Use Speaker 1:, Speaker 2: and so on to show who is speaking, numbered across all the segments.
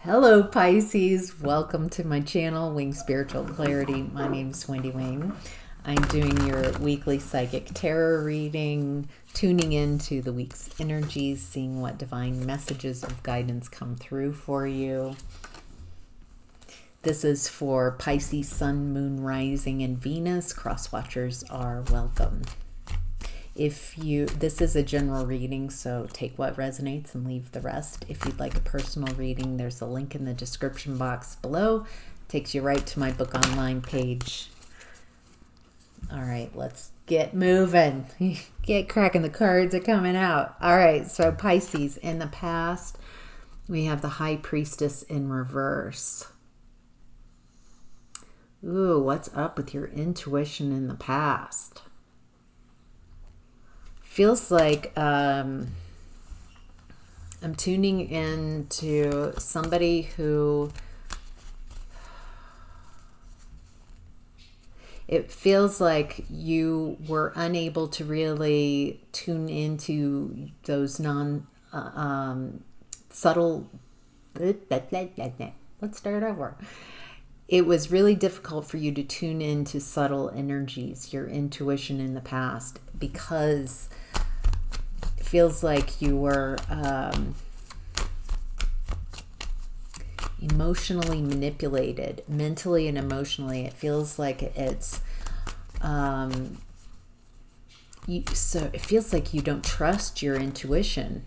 Speaker 1: Hello Pisces, welcome to my channel, Wing Spiritual Clarity. My name's Wendy Wing. I'm doing your weekly psychic tarot reading, tuning into the week's energies, seeing what divine messages of guidance come through for you. This is for Pisces, Sun, Moon, Rising, and Venus. Cross watchers are welcome. This is a general reading, so take what resonates and leave the rest. If you'd like a personal reading, there's a link in the description box below. Takes you right to my book online page. All right, let's get moving. Get cracking, the cards are coming out. All right, so Pisces, in the past, we have the High Priestess in reverse. Ooh, what's up with your intuition in the past? Feels like I'm tuning into somebody who it feels like you were unable to really tune into those subtle. Let's start over. It was really difficult for you to tune into subtle energies, your intuition in the past, because it feels like you were emotionally manipulated, mentally and emotionally. It feels like it's so it feels like you don't trust your intuition.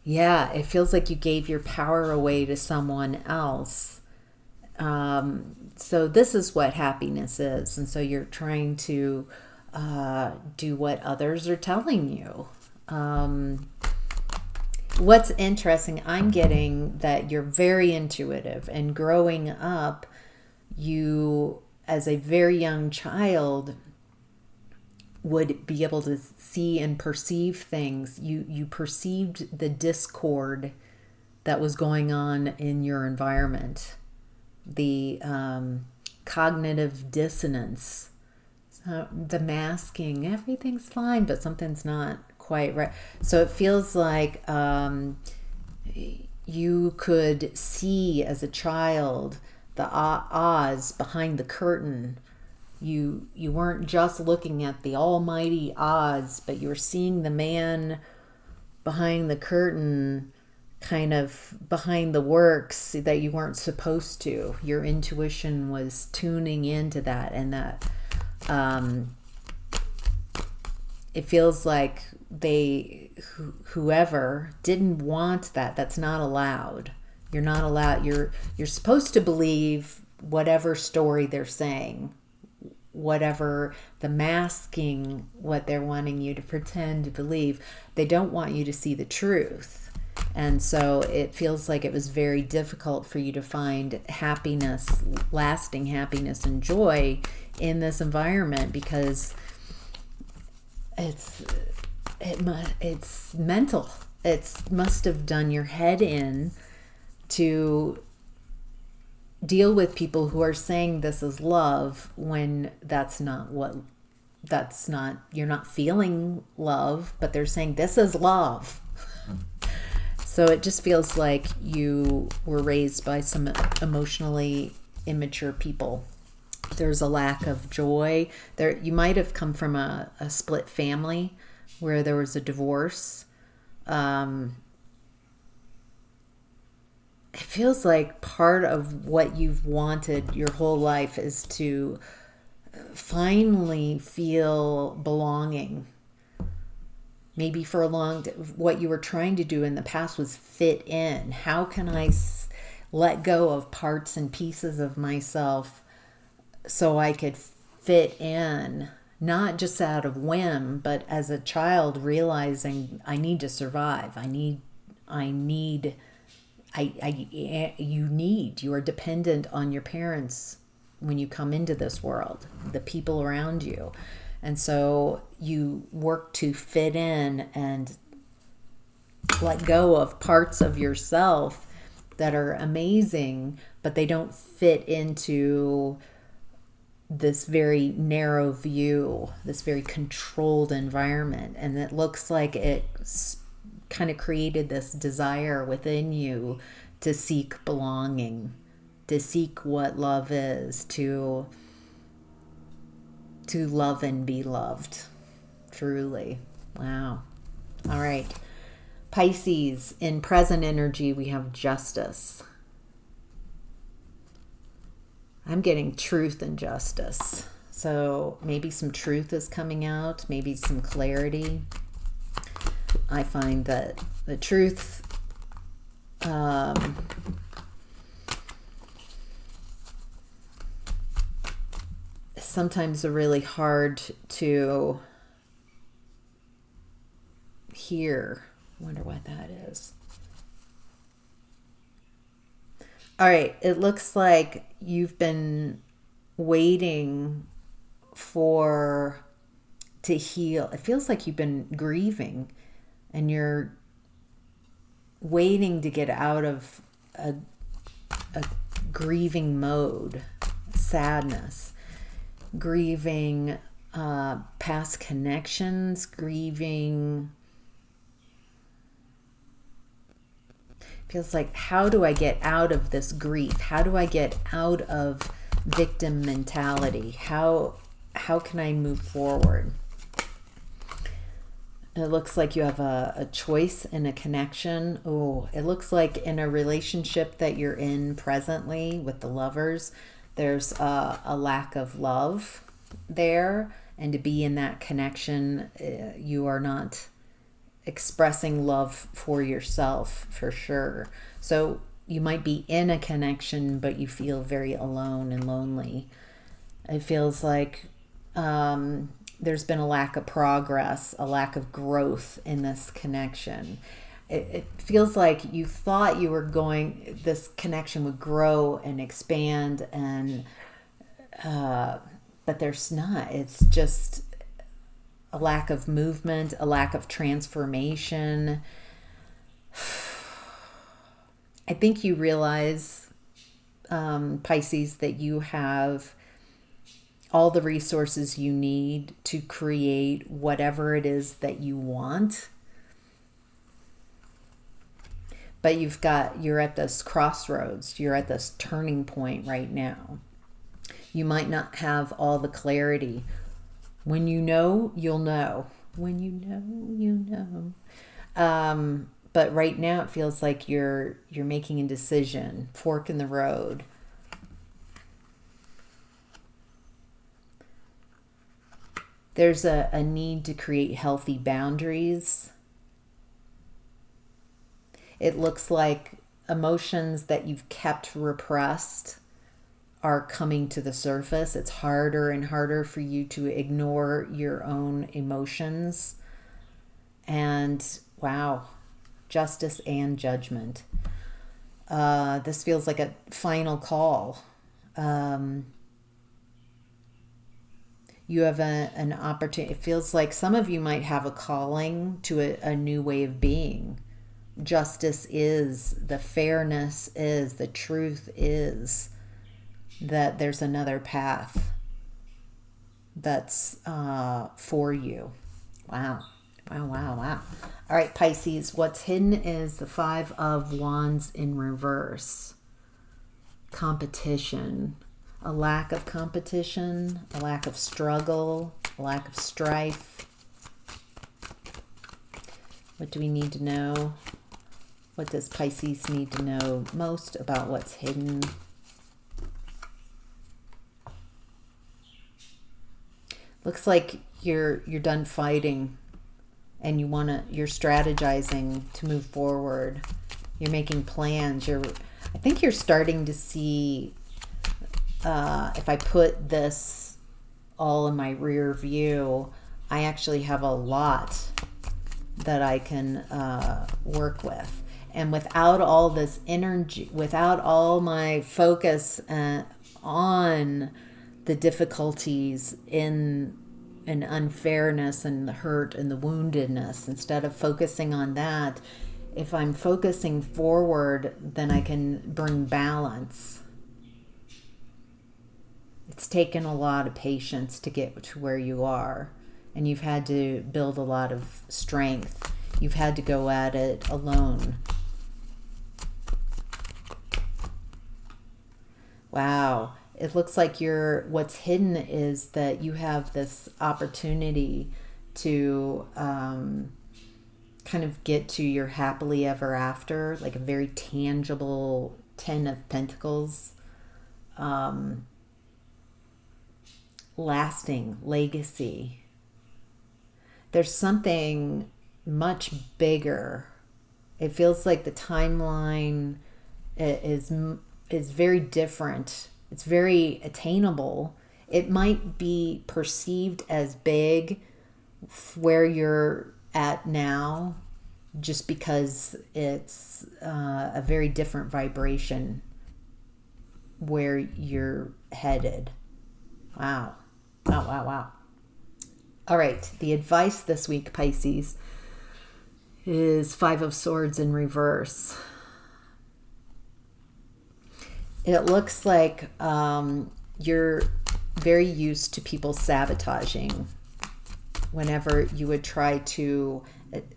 Speaker 1: Yeah, it feels like you gave your power away to someone else. So this is what happiness is. And so you're trying to do what others are telling you. What's interesting, I'm getting that you're very intuitive. And growing up, you, as a very young child, would be able to see and perceive things. You perceived the discord that was going on in your environment, the cognitive dissonance, the masking. Everything's fine, but something's not quite right. So it feels like you could see as a child the Oz behind the curtain. You weren't just looking at the almighty Oz, but you were seeing the man behind the curtain, kind of behind the works that you weren't supposed to. Your intuition was tuning into that, and that it feels like whoever didn't want that. That's not allowed. You're not allowed. You're supposed to believe whatever story they're saying, whatever the masking, what they're wanting you to pretend to believe. They don't want you to see the truth. And so it feels like it was very difficult for you to find happiness, lasting happiness and joy in this environment, because it's mental. It must have done your head in to deal with people who are saying this is love when you're not feeling love, but they're saying this is love. So it just feels like you were raised by some emotionally immature people. There's a lack of joy there. You might have come from a split family where there was a divorce. It feels like part of what you've wanted your whole life is to finally feel belonging. Maybe for what you were trying to do in the past was fit in. How can I let go of parts and pieces of myself so I could fit in, not just out of whim, but as a child realizing I need to survive. You are dependent on your parents when you come into this world, the people around you. And so you work to fit in and let go of parts of yourself that are amazing, but they don't fit into this very narrow view, this very controlled environment. And it looks like it kind of created this desire within you to seek belonging, to seek what love is, to love and be loved. Truly. Wow. All right. Pisces, in present energy, we have justice. I'm getting truth and justice. So maybe some truth is coming out, maybe some clarity. I find that the truth sometimes are really hard to hear. Wonder what that is. All right, it looks like you've been waiting to heal. It feels like you've been grieving and you're waiting to get out of a grieving mode, sadness, grieving past connections, grieving. Feels like, how do I get out of this grief? How do I get out of victim mentality? How can I move forward? It looks like you have a choice and a connection. Oh, it looks like in a relationship that you're in presently with the lovers, there's a lack of love there. And to be in that connection, you are not expressing love for yourself, for sure. So you might be in a connection, but you feel very alone and lonely. It feels like there's been a lack of progress, a lack of growth in this connection. It feels like you thought this connection would grow and expand, and but there's not. It's just a lack of movement, a lack of transformation. I think you realize, Pisces, that you have all the resources you need to create whatever it is that you want. But you're at this crossroads. You're at this turning point right now. You might not have all the clarity. When you know, you'll know. When you know, you know. But right now it feels like you're making a decision, fork in the road. There's a need to create healthy boundaries. It looks like emotions that you've kept repressed are coming to the surface. It's harder and harder for you to ignore your own emotions. And wow, justice and judgment. This feels like a final call. You have an opportunity. It feels like some of you might have a calling to a new way of being. Justice is, the fairness is, the truth is that there's another path that's for you. Wow. Wow, wow, wow. All right, Pisces, what's hidden is the 5 of Wands in reverse. Competition. A lack of competition, a lack of struggle, a lack of strife. What do we need to know? What does Pisces need to know most about what's hidden? Looks like you're done fighting and you're strategizing to move forward. You're making plans. I think you're starting to see, if I put this all in my rear view, I actually have a lot that I can work with. And without all this energy, without all my focus on the difficulties in and unfairness and the hurt and the woundedness, instead of focusing on that, if I'm focusing forward, then I can bring balance. It's taken a lot of patience to get to where you are, and you've had to build a lot of strength. you've had to go at it alone. Wow. It looks like what's hidden is that you have this opportunity to kind of get to your happily ever after, like a very tangible 10 of Pentacles, lasting legacy. There's something much bigger. It feels like the timeline is very different. It's very attainable. It might be perceived as big where you're at now, just because it's a very different vibration where you're headed. Wow. Wow, wow, wow. All right. The advice this week, Pisces, is 5 of Swords in reverse. It looks like you're very used to people sabotaging. Whenever you would try to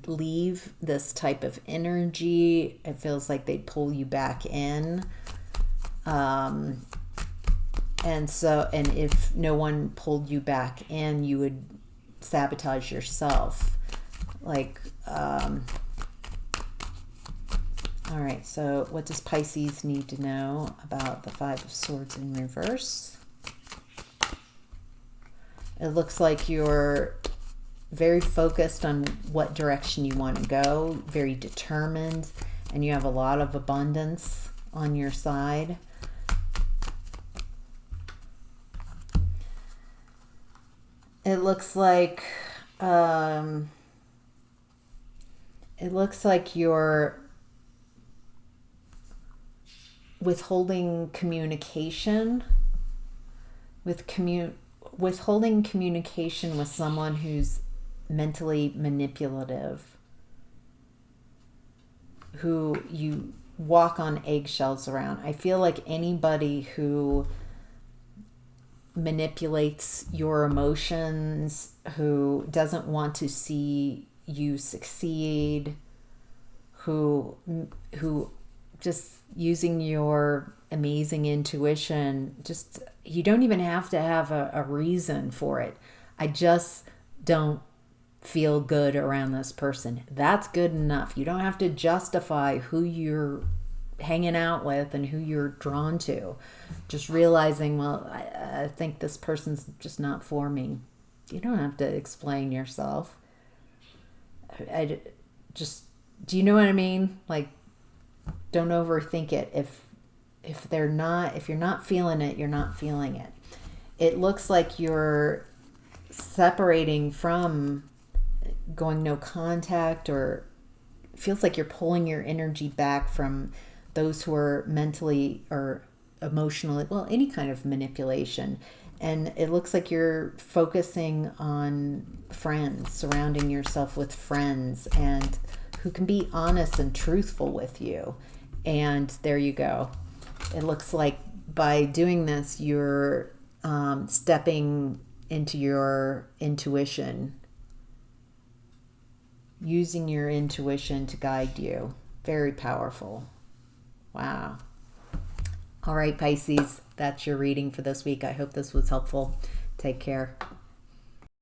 Speaker 1: leave this type of energy, it feels like they pull you back in. And if no one pulled you back in, you would sabotage yourself. Like, all right, so what does Pisces need to know about the 5 of Swords in reverse? It looks like you're very focused on what direction you want to go, very determined, and you have a lot of abundance on your side. It looks like you're withholding communication withholding communication with someone who's mentally manipulative, who you walk on eggshells around. I feel like anybody who manipulates your emotions, who doesn't want to see you succeed, who just using your amazing intuition, just, you don't even have to have a reason for it. I just don't feel good around this person. That's good enough. You don't have to justify who you're hanging out with and who you're drawn to. Just realizing, well, I think this person's just not for me. You don't have to explain yourself. Do you know what I mean? Like, don't overthink it. If you're not feeling it, you're not feeling it. It looks like you're separating from going no contact, or feels like you're pulling your energy back from those who are mentally or emotionally, well, any kind of manipulation. And it looks like you're focusing on friends, surrounding yourself with friends and who can be honest and truthful with you. And there you go. It looks like by doing this, you're stepping into your intuition, using your intuition to guide you. Very powerful. Wow. All right, Pisces, that's your reading for this week. I hope this was helpful. Take care.